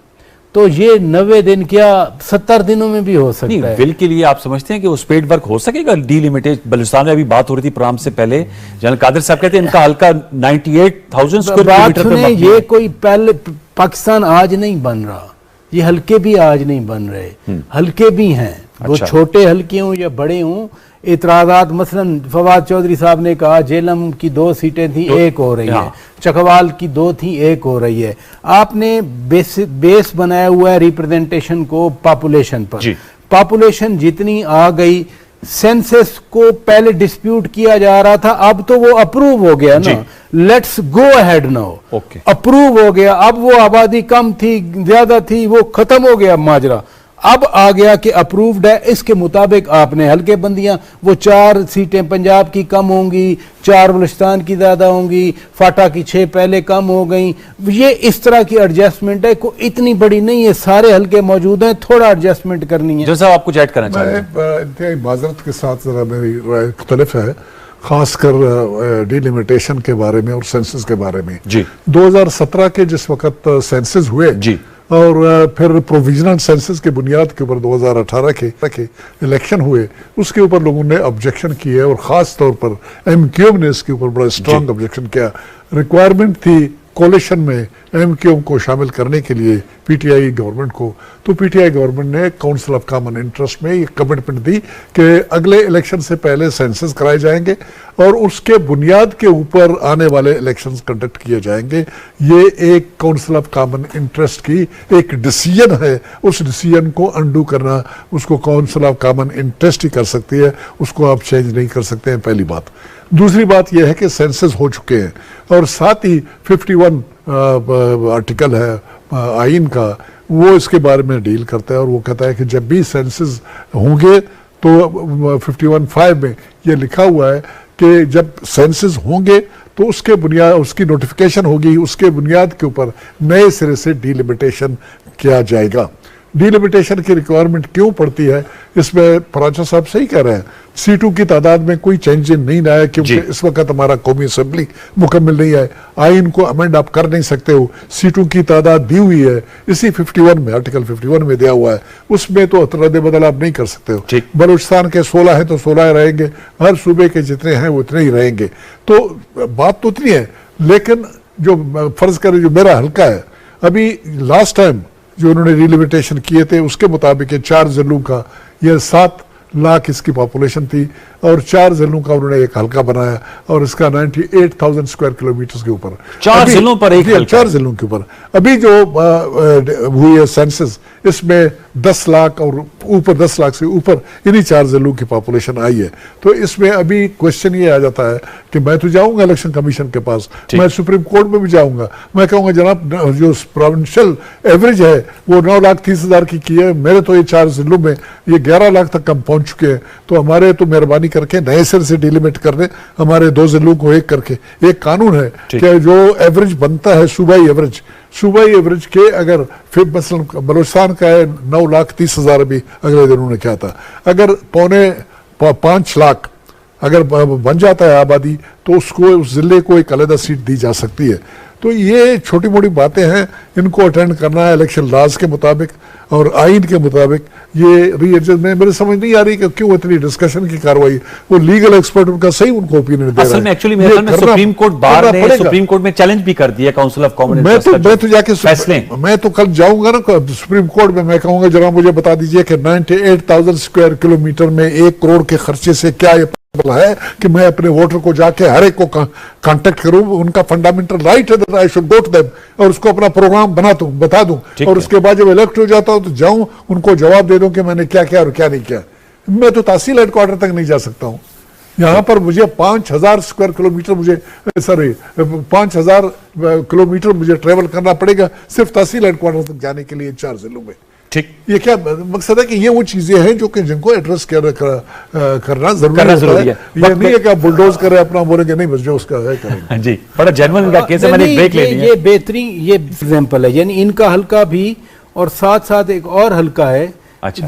तो ये 90 दिन क्या 70 दिनों में भी हो सकता है। विल के लिए आप समझते हैं कि वो स्पेड वर्क हो सकेगा? डीलिमिटेड बलूचिस्तान में अभी बात हो रही थी प्रोग्राम से पहले, जनरल कादिर साहब कहते हैं इनका हल्का 98,000 स्क्वायर किलोमीटर पे ये कोई पहले पाकिस्तान आज नहीं बन रहा, ये हल्के भी आज नहीं बन रहे, हल्के भी हैं। वो अच्छा। छोटे हल्के हों या बड़े हों, इतराज़ात मसलन फवाद चौधरी साहब ने कहा जेलम की 2 सीटें थी, एक हो रही है, हाँ। चकवाल की 2 थी, एक हो रही है। आपने बेस बनाया हुआ है रिप्रेजेंटेशन को पॉपुलेशन पर। जी। पॉपुलेशन जितनी आ गई, सेंसस को पहले डिस्प्यूट किया जा रहा था, अब तो वो अप्रूव हो गया ना, let's go ahead now, okay. Approve हो गया। अब वो आबादी कम थी ज्यादा थी वो खत्म हो गया माजरा, अब आ गया कि अप्रूव्ड है, इसके मुताबिक आपने हल्के बंदियां, वो 4 सीटें पंजाब की कम होंगी, 4 बलुचिस्तान की ज्यादा होंगी, फाटा की 6 पहले कम हो गई। ये इस तरह की एडजस्टमेंट है, कोई इतनी बड़ी नहीं है, सारे हल्के मौजूद हैं, थोड़ा एडजस्टमेंट करनी है। जो साहब आप कुछ ऐड करना चाह रहे हैं? मैं इंतहाई माजरत के साथ जरा मेरी राय मुख्तलिफ है, खासकर डिलिमिटेशन के बारे में और सेंसस के बारे में। जी। 2017 के जिस वक्त सेंसस हुए जी। और फिर प्रोविजनल सेंसस की बुनियाद के ऊपर 2018 के इलेक्शन हुए, उसके ऊपर लोगों ने ऑब्जेक्शन किए और ख़ास तौर पर एमक्यूएम ने इसके ऊपर बड़ा स्ट्रांग ऑब्जेक्शन किया। रिक्वायरमेंट थी कोलिशन में एमक्यूएम को शामिल करने के लिए पीटीआई गवर्नमेंट को, तो पीटीआई गवर्नमेंट ने काउंसिल ऑफ कॉमन इंटरेस्ट में ये कमिटमेंट दी कि अगले इलेक्शन से पहले सेंसस कराए जाएंगे और उसके बुनियाद के ऊपर आने वाले इलेक्शंस कंडक्ट किए जाएंगे। ये एक काउंसिल ऑफ कॉमन इंटरेस्ट की एक डिसीजन है, उस डिसीजन को अंडू करना उसको काउंसिल ऑफ कॉमन इंटरेस्ट ही कर सकती है, उसको आप चेंज नहीं कर सकते हैं, पहली बात। दूसरी बात यह है कि सेंसस हो चुके हैं और साथ ही 51 आर्टिकल है आइन का, वो इसके बारे में डील करता है और वो कहता है कि जब भी सेंसस होंगे तो 51(5) में ये लिखा हुआ है कि जब सेंसस होंगे तो उसके बुनियाद उसकी नोटिफिकेशन होगी, उसके बुनियाद के ऊपर नए सिरे से डिलिमिटेशन किया जाएगा। डिलिमिटेशन की रिक्वायरमेंट क्यों पड़ती है, इसमें फराचा साहब सही कह रहे हैं, सीटों की तादाद में कोई चेंज नहीं आया क्योंकि इस वक्त हमारा कौमी असम्बली मुकम्मल नहीं है, आइन को अमेंड आप कर नहीं सकते हो, सीटों की तादाद दी हुई है इसी 51 में, आर्टिकल 51 में दिया हुआ है, उसमें तो रद्द बदल आप नहीं कर सकते हो। बलूचिस्तान के 16 हैं तो 16 रहेंगे, हर सूबे के जितने हैं वो उतने ही रहेंगे, तो बात तो उतनी है। लेकिन जो फर्ज करें जो मेरा हल्का है, अभी लास्ट टाइम जो उन्होंने डिलिमिटेशन किए थे उसके मुताबिक 4 जिलों का, यह 7 लाख इसकी पॉपुलेशन थी और 4 जिलों का उन्होंने एक हल्का बनाया और इसका 98,000 स्क्वायर किलोमीटर के ऊपर 4 जिलों पर एक हल्का, 4 जिलों के ऊपर अभी जो हुई है सेंसस, इसमें 10 लाख और ऊपर 10 लाख से ऊपर इन्हीं 4 जिलों की पॉपुलेशन आई है। तो इसमें अभी क्वेश्चन ये आ जाता है कि मैं तो जाऊंगा इलेक्शन कमीशन के पास, मैं सुप्रीम कोर्ट में भी जाऊंगा, मैं कहूंगा जनाब जो प्रोविंशियल एवरेज है वो 9,30,000 की है, मेरे तो ये 4 जिलों में ये 11 लाख तक कम पहुंच चुके हैं, तो हमारे तो मेहरबानी करके नए सिर से डिलिमिट कर दें हमारे 2 जिलों को एक करके। एक कानून है कि जो एवरेज बनता है सूबाई एवरेज के, अगर फिर मसलन बलूचिस्तान का है 9,30,000 अभी अगले दिन उन्होंने क्या था, अगर 5 लाख अगर बन जाता है आबादी तो उसको उस जिले को एक अलग सीट दी जा सकती है। तो ये छोटी मोटी बातें हैं, इनको अटेंड करना है इलेक्शन लॉज के मुताबिक और आइन के मुताबिक। ये रीएडजस्ट में मेरे समझ नहीं आ रही कि क्यों इतनी डिस्कशन की कार्रवाई, वो लीगल एक्सपर्ट उनका सही उनको ओपिनियन दे रहा है। असल में एक्चुअली मेरे ख्याल में सुप्रीम कोर्ट बार ने सुप्रीम कोर्ट में चैलेंज भी कर दिया काउंसिल ऑफ कॉमन इंटरेस्ट का। मैं तो जाके फैसले, मैं तो कल जाऊंगा ना सुप्रीम कोर्ट में, मैं कहूंगा जरा मुझे बता दीजिए कि 98,000 स्क्वायर किलोमीटर में 1 करोड़ के खर्चे से क्या ये है कि मैं अपने वोटर को जाके हर एक को कांटेक्ट करूं, उनका फंडामेंटल राइट है that I should go to them और उसको अपना प्रोग्राम बता दूं और उसके बाद जब इलेक्ट हो जाता हूं तो जाऊं उनको जवाब दे दूं कि मैंने क्या किया और क्या नहीं किया। मैं तो तहसील हेडक्वार्टर तक नहीं जा सकता हूं, यहाँ पर मुझे 5,000 स्क्वायर किलोमीटर 5,000 किलोमीटर मुझे ट्रेवल करना पड़ेगा सिर्फ तहसील हेडक्वार्टर तक जाने के लिए 4 जिलों में। ठीक, ये क्या मकसद है कि ये वो चीजें हैं जो कि जिनको एड्रेस करना जरूरी है। ये नहीं है कि आप बुलडोज करें अपना बोलेंगे नहीं बस जो उसका है करेंगे। जी, बड़ा जेन्युइन का केस है, मैंने ब्रेक ले लिया। ये बेहतरीन ये एग्जांपल है, यानी इनका हल्का भी और साथ साथ एक और हल्का है। अच्छा।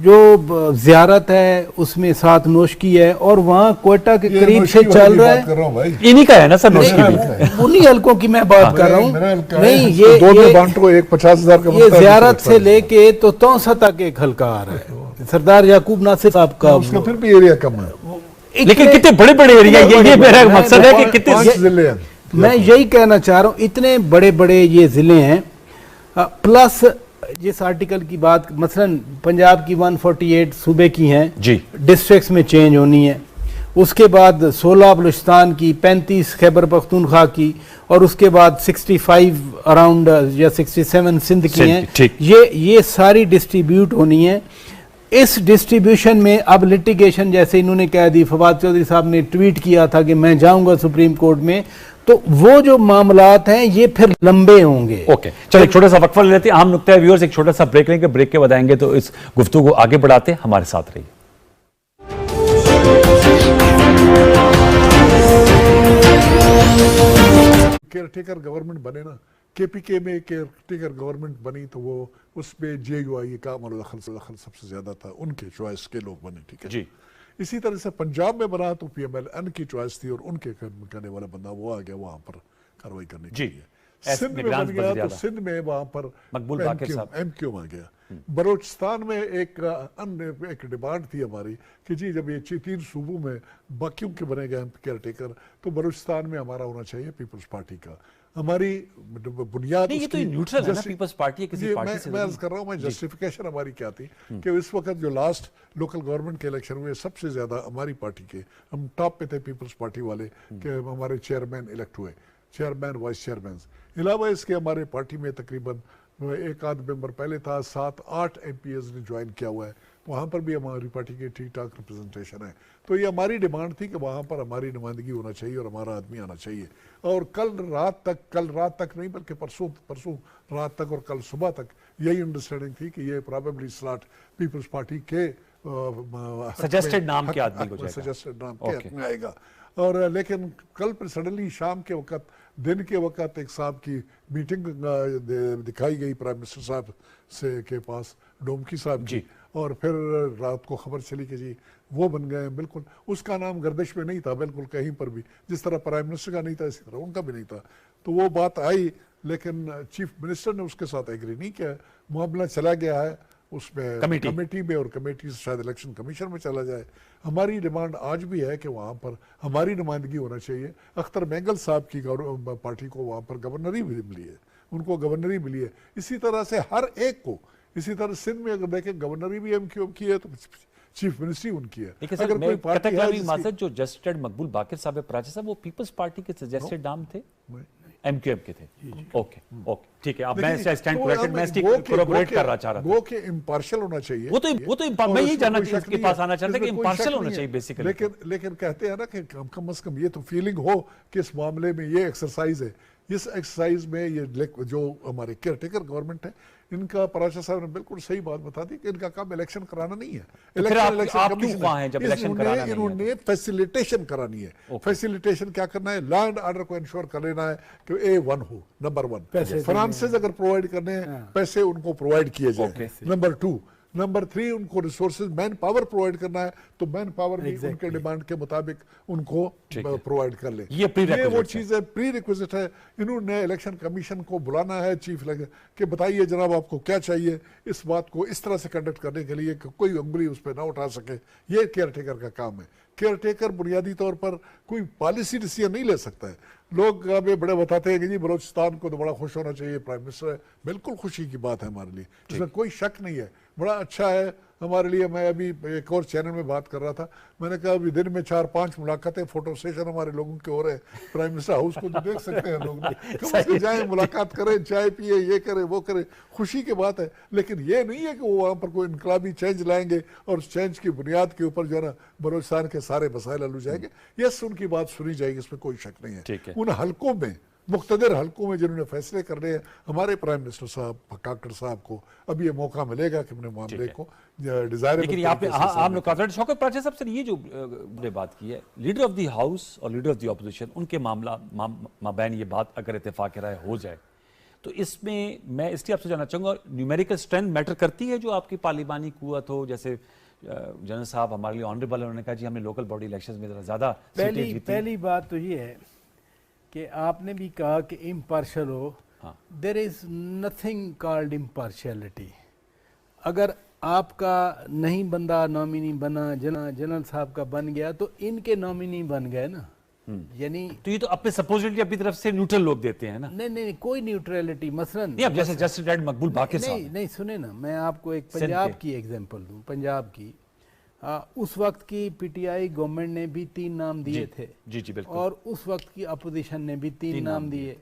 जो ज़ियारत है उसमें साथ नोशकी है और वहाँ कोयटा के करीब से चल रहा है, इन्हीं का है ना सर नोशकी भी? उन्हीं हल्कों की मैं बात कर रहा हूँ। नहीं, ये 2 में बांटो, एक 50,000 का ये ज़ियारत से लेके तो तौसा तक एक हल्का आ रहा है। सरदार याकूब नासिर साहब का उसका फिर भी एरिया कम है, लेकिन कितने बड़े बड़े एरिया, ये मेरा मकसद है कि कितने जिले हैं। मैं यही कहना चाह रहा हूँ, इतने बड़े बड़े ये जिले हैं, प्लस जिस आर्टिकल की बात, मसलन पंजाब की 148 सूबे की हैं जी, डिस्ट्रिक्ट्स में चेंज होनी है, उसके बाद 16 बलूचिस्तान की, 35 खैबर पख्तूनख्वा की, और उसके बाद 65 अराउंड या 67 सिंध की सिंध, हैं। ठीक। ये सारी डिस्ट्रीब्यूट होनी है। इस डिस्ट्रीब्यूशन में अब लिटिगेशन, जैसे इन्होंने कह दी, फवाद चौधरी साहब ने ट्वीट किया था कि मैं जाऊंगा सुप्रीम कोर्ट में, तो वो जो मामलात हैं ये फिर लंबे होंगे। ओके, चलो एक छोटा सा वक्फा ले लेते हैं। हम नुक्ता है व्यूअर्स, एक छोटा सा ब्रेक लेंगे, ब्रेक के बताएंगे तो इस गुफ्तगू को आगे बढ़ाते हैं। हमारे साथ रहिए। केयरटेकर गवर्नमेंट बने ना, केपीके में केयरटेकर गवर्नमेंट बनी तो वो उसमें जेयूआई का दखल सबसे ज्यादा था, उनके चॉइस के लोग बने, ठीक है जी। इसी तरह से पंजाब में बना तो पीएमएल की चॉइस थी और उनके करने वाला बंदा वो आ गया वहां पर कार्रवाई करने के लिए। सिंध में बन गया तो सिंध में वहां पर मकबूल बाकिर साहब एमक्यूएम आ गया। बलूचिस्तान में एक डिमांड थी हमारी कि जी जब ये 3 सूबों में बाकियों के बने गए केयरटेकर, तो बलूचिस्तान में हमारा होना चाहिए पीपल्स पार्टी का। हमारी बुनियाद ये तो न्यूट्रल है ना, पीपल्स पार्टी है किसी पार्टी से। मैं अर्ज कर रहा हूँ, मैं जस्टिफिकेशन हमारी क्या थी कि इस वक्त जो लास्ट लोकल गवर्नमेंट के इलेक्शन हुए सबसे ज्यादा हमारी पार्टी के, हम टॉप पे थे पीपल्स पार्टी वाले, कि हमारे चेयरमैन इलेक्ट हुए, चेयरमैन वाइस चेयरमैन। अलावा इसके हमारे पार्टी में तकरीबन एक आध मेंबर पहले था, 7-8 एमपीएस ने ज्वाइन किया हुआ है, वहाँ पर भी हमारी पार्टी की ठीक ठाक रिप्रेजेंटेशन है। तो ये हमारी डिमांड थी कि वहाँ पर हमारी नुमाइंदगी होना चाहिए और हमारा आदमी आना चाहिए। और कल रात तक नहीं बल्कि परसों रात तक और कल सुबह तक यही अंडरस्टैंडिंग थी कि ये प्रोबेबली स्लॉट पीपल्स पार्टी के सजेस्टेड नाम के आदमी को जाएगा, सजेस्टेड नाम के हक में आएगा। और लेकिन कल पर सडनली शाम के वक्त, दिन के वक्त एक साहब की मीटिंग दिखाई गई प्राइम मिनिस्टर साहब से के पास, डोमकी साहब जी, और फिर रात को खबर चली कि जी वो बन गए। बिल्कुल उसका नाम गर्दिश में नहीं था बिल्कुल कहीं पर भी, जिस तरह प्राइम मिनिस्टर का नहीं था इसी तरह उनका भी नहीं था। तो वो बात आई, लेकिन चीफ मिनिस्टर ने उसके साथ एग्री नहीं किया। मामला चला गया है उसमें कमेटी में, और कमेटी से शायद इलेक्शन कमीशन में चला जाए। हमारी डिमांड आज भी है कि वहाँ पर हमारी नुमाइंदगी होना चाहिए। अख्तर मैंगल साहब की पार्टी को वहाँ पर गवर्नरी भी मिली है, उनको गवर्नरी मिली है। इसी तरह से हर एक को, इसी तरह सिंध में अगर देखें गवर्नरी भी एमक्यूएम की है तो चीफ मिनिस्ट्री उनकी है। अगर कोई पार्टी है जो जस्टिस्ड मकबूल बाकिर साहब प्राची साहब, वो पीपल्स पार्टी के सजेस्टेड नाम थे, एमक्यूएम के थे। ओके ठीक है, अब मैं इसका स्टैंड करेक्टेड, मैं इसकी कोलैबोरेट कर रहा चाह रहा था। वो कि इंपार्शियल होना चाहिए, वो तो मैं यही जानना इसके पास आना चाहता कि इंपार्शियल होना चाहिए बेसिकली। लेकिन कहते हैं ना कि कम से कम ये तो फीलिंग हो कि इस मामले में ये एक्सरसाइज है। इस एक्सरसाइज में ये जो हमारे केयरटेकर गवर्नमेंट है, इनका पराशा साहब ने बिल्कुल सही बात बता दी कि इनका काम इलेक्शन कराना नहीं है। इन्होंने फैसिलिटेशन करानी है। फैसिलिटेशन क्या करना है, लॉ एंड ऑर्डर को इंश्योर कर लेना है कि A1 हो, नंबर 1। फाइनेंसेस अगर प्रोवाइड करने हैं, पैसे उनको प्रोवाइड किए जाए। नंबर 2, नंबर 3 उनको रिसोर्सेज मैन पावर प्रोवाइड करना है, तो मैन पावर भी उनके डिमांड के मुताबिक उनको प्रोवाइड कर ले। ये वो चीज है, प्री रिक्विजिट है। इन्होंने इलेक्शन कमीशन को बुलाना है, चीफ लगे कि बताइए जनाब आपको क्या चाहिए, इस बात को इस तरह से कंडक्ट करने के लिए कि कोई उंगली उस पर ना उठा सके। ये केयरटेकर का काम है। केयरटेकर बुनियादी तौर पर कोई पॉलिसी डिसीजन नहीं ले सकता है। लोग हमें बड़े बताते हैं कि जी बलूचिस्तान को तो बड़ा खुश होना चाहिए प्राइम मिनिस्टर है। बिल्कुल खुशी की बात है हमारे लिए, इसमें कोई शक नहीं है, बड़ा अच्छा है हमारे लिए। मैं अभी एक और चैनल में बात कर रहा था, मैंने कहा अभी दिन में 4-5 मुलाकातें, फोटो सेशन हमारे लोगों के हो रहे हैं प्राइम मिनिस्टर हाउस को, तो देख सकते हैं लोग, कम जाए मुलाकात करें, चाय पिए, ये करें वो करें, खुशी की बात है। लेकिन ये नहीं है कि वो वहाँ पर कोई इनकलाबी चेंज लाएंगे और चेंज की बुनियाद के ऊपर जो है ना बलूचिस्तान के सारे मसाइल हल हो जाएंगे। यस, उनकी बात सुनी जाएगी, इसमें कोई शक नहीं है। उन हल्कों में, मुख्तदर हल्कों में जिन्होंने फैसले करने हैं, हमारे प्राइम मिनिस्टर साहब काकड़ साहब को अब ये मौका मिलेगा कि अपने मामले को डिजायर। लेकिन आप लोग शौकत प्राची साहब से ये जो ने बात की है, लीडर ऑफ द हाउस और लीडर ऑफ द ऑपोजिशन, उनके माबैन ये बात अगर इत्तेफाक राय हो जाए, तो इसमें मैं इसलिए आपसे जानना चाहूँगा, न्यूमेरिकल स्ट्रेंथ मैटर करती है जो आपकी पार्लिमानी कुव्वत हो? जैसे जनरल साहब हमारे लिए ऑनरेबल, उन्होंने कहा जी हमने लोकल बॉडी इलेक्शंस में ज़्यादा पहली बात तो ये है कि आपने भी कहा कि इम्पार्शल हो। There is nothing called impartiality. अगर आपका नहीं बंदा नॉमिनी बना, जनरल साहब का बन गया, तो इनके नॉमिनी बन गए ना। यानी तो ये तो अपने सपोजिटली अपनी तरफ से न्यूट्रल लोग देते हैं ना। नहीं नहीं कोई न्यूट्रलिटी मसलन नहीं, अब जैसे जस्टिस डैड मकबूल बाकिर साहब नहीं नहीं सुने ना, मैं आपको एक सिंध पंजाब के। की एग्जांपल दूं। पंजाब की उस वक्त की पीटीआई गवर्नमेंट ने भी 3 नाम दिए थे जी जी बिल्कुल। और उस वक्त की अपोजिशन ने भी 3 तीन नाम नाम दिए।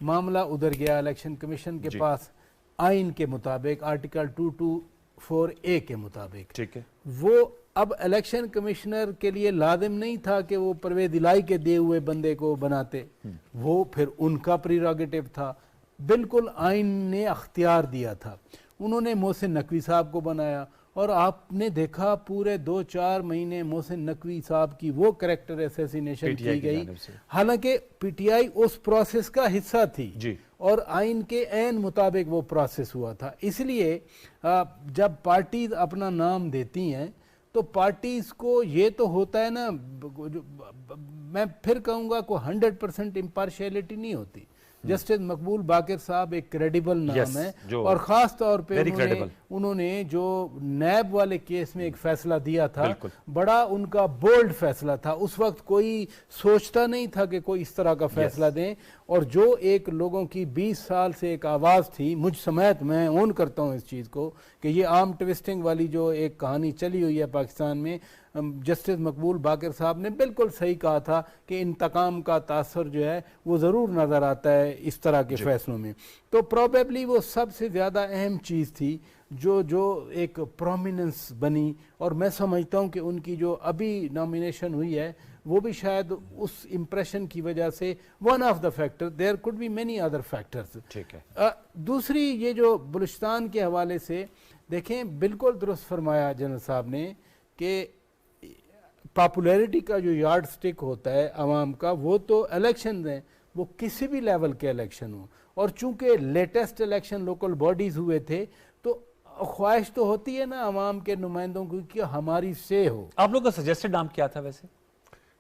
मामला उधर गया इलेक्शन कमीशन के जी। पास, आइन के मुताबिक आर्टिकल 224A के मुताबिक। ठीक है। वो अब इलेक्शन कमिश्नर के लिए लाजिम नहीं था कि वो परवेज इलाही के दिए हुए बंदे को बनाते, वो फिर उनका प्रीरोगेटिव था। बिल्कुल आइन ने अख्तियार दिया था। उन्होंने मोहसिन नकवी साहब को बनाया और आपने देखा पूरे 2-4 महीने मोहसिन नकवी साहब की वो कैरेक्टर असैसिनेशन PTI की की गई। जानिब से। हालांकि पीटीआई उस प्रोसेस का हिस्सा थी जी। और आइन के ऐन मुताबिक वो प्रोसेस हुआ था। इसलिए जब पार्टीज अपना नाम देती हैं तो पार्टीज को ये तो होता है ना, मैं फिर कहूँगा को 100% इम्पार्शियलिटी नहीं होती। जस्टिस मकबूल बाकिर साहब एक क्रेडिबल नाम Yes, है जो और ख़ास तौर पे very credible। उन्होंने जो नैब वाले केस में एक फैसला दिया था, बिल्कुल। बड़ा उनका बोल्ड फैसला था। उस वक्त कोई सोचता नहीं था कि कोई इस तरह का फैसला दें, और जो एक लोगों की 20 साल से एक आवाज़ थी, मुझ समेत, मैं ओन करता हूँ इस चीज़ को कि ये आर्म ट्विस्टिंग वाली जो एक कहानी चली हुई है पाकिस्तान में, जस्टिस मकबूल बाकिर साहब ने बिल्कुल सही कहा था कि इंतकाम का तासर जो है वो ज़रूर नज़र आता है इस तरह के फैसलों में। तो प्रोबेबली वो सबसे ज़्यादा अहम चीज़ थी जो एक प्रोमिनेंस बनी, और मैं समझता हूँ कि उनकी जो अभी नॉमिनेशन हुई है वो भी शायद उस इम्प्रेशन की वजह से one of the factor, there could be many other factors. ठीक है। दूसरी ये जो बलूचिस्तान के हवाले से देखें, बिल्कुल दुरुस्त फरमाया जनरल साहब ने कि पॉपुलैरिटी का जो यार्ड स्टिक होता है आवाम का, वो तो इलेक्शन हैं, वो किसी भी लेवल के इलेक्शन हो। और चूंकि लेटेस्ट इलेक्शन लोकल बॉडीज हुए थे तो ख्वाहिश तो होती है ना आवाम के नुमाइंदों की कि हमारी से हो। आप लोग का सजेस्टेड नाम क्या था वैसे?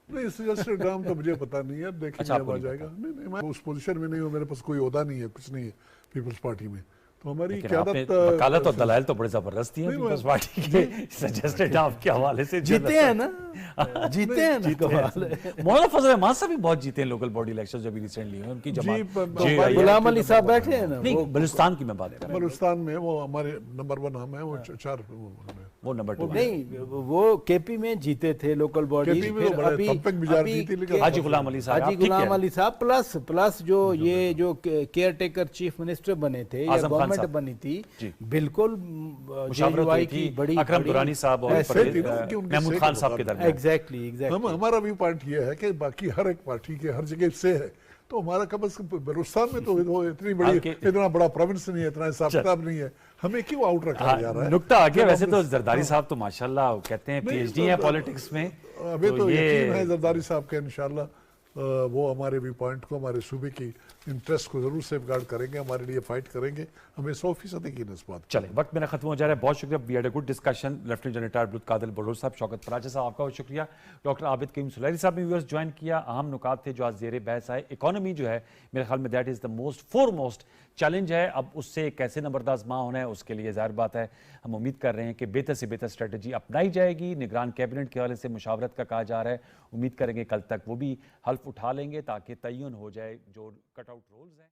नहीं, सजेस्टेड नाम तो मुझे पता नहीं है, अब देखेंगे अच्छा, अब आपको आ नहीं जाएगा। नहीं नहीं, मैं उस पोजीशन में नहीं हूँ, मेरे पास कोई ओहदा नहीं है, कुछ नहीं है पीपल्स पार्टी में। तो हमारी लेकिन क़यादत आपने वकालत और दलाइल तो बड़े जबरदस्त ही हैं नहीं, पीपल्स मैं- पार्टी के सजेस्टेड नाम के हवाले से। जीते हैं ना, जीते हैं ना, कमाल है। मौलाना फजल रहमान साहब भी बहुत जीते हैं लोकल बॉडी इलेक्शन जो भी रिसेंटली हुए, उनकी जी, जमात जी, JIM गुलाम अली साहब बैठे हैं ना, नहीं, वो बलूचिस्तान की मैं बात कर रहा हूँ, बलूचिस्तान में वो हमारे नंबर 1 हम है, वो 4 वो नंबर 2। नहीं, वो केपी में जीते थे लोकल बॉडी। केपी में तो बड़े थम्पिंग मिजाज जीती, लेकिन हाजी गुलाम अली साहब, हाजी आप ठीक गुलाम है। अली साहब प्लस जो ये जो केयर टेकर चीफ मिनिस्टर बने थे या आजम खान गवर्नमेंट साहब। बनी थी, जी। बिल्कुल मुशावरत हुई JUI थी की बड़ी अकरम दुरानी साहब और ऐसे परवेज- थी ना कि उनकी महमूद सेहत खान साहब के बहुत- दरमियान। एग्जैक्टली हमारा व्यू पॉइंट ये है कि बाकी हर एक पार्टी के हर जगह से है, तो हमारा कम से कम बलूचिस्तान में तो वो इतनी बड़ी, इतना बड़ा प्रोविंस नहीं है, इतना हिसाब किताब नहीं है, हमें क्यों आउट रखा जा रहा है। नुकता आ गया। वैसे तो जरदारी साहब तो माशाल्लाह कहते हैं नहीं, PhD है पॉलिटिक्स में, अभी तो ये यकीन है जरदारी साहब के इंशाल्लाह वो हमारे व्यू पॉइंट को, हमारे सूबे की इंटरेस्ट को जरूर सेफगार्ड करेंगे, हमारे लिए फाइट करेंगे, हमें 100% यकीन है इस बात। चले, वक्त मेरा खत्म हो जा रहा है। बहुत शुक्रिया, we had a good discussion. Lieutenant general retired Buland Qadir Baloch साहब, शौकत फराजा साहब, आपका बहुत शुक्रिया। डॉक्टर आबिद करीम सुलैरी साहब ने व्यूअर्स ज्वाइन किया। अहम नुकात थे जो आज ज़ेरे बहस आए। इकोनॉमी जो है मेरे ख्याल में that is the most foremost challenge है। अब उससे कैसे नंबरदाज माँ होना है, उसके लिए ज़ाहिर बात है हम उम्मीद कर रहे हैं कि बेहतर से बेहतर स्ट्रेटजी अपनाई जाएगी। निगरान कैबिनेट के हवाले से मुशावरत का कहा जा रहा है, उम्मीद करेंगे कल तक वो भी हल्फ उठा लेंगे ताकि तय्युन हो जाए जो कटआउट रोल्स हैं।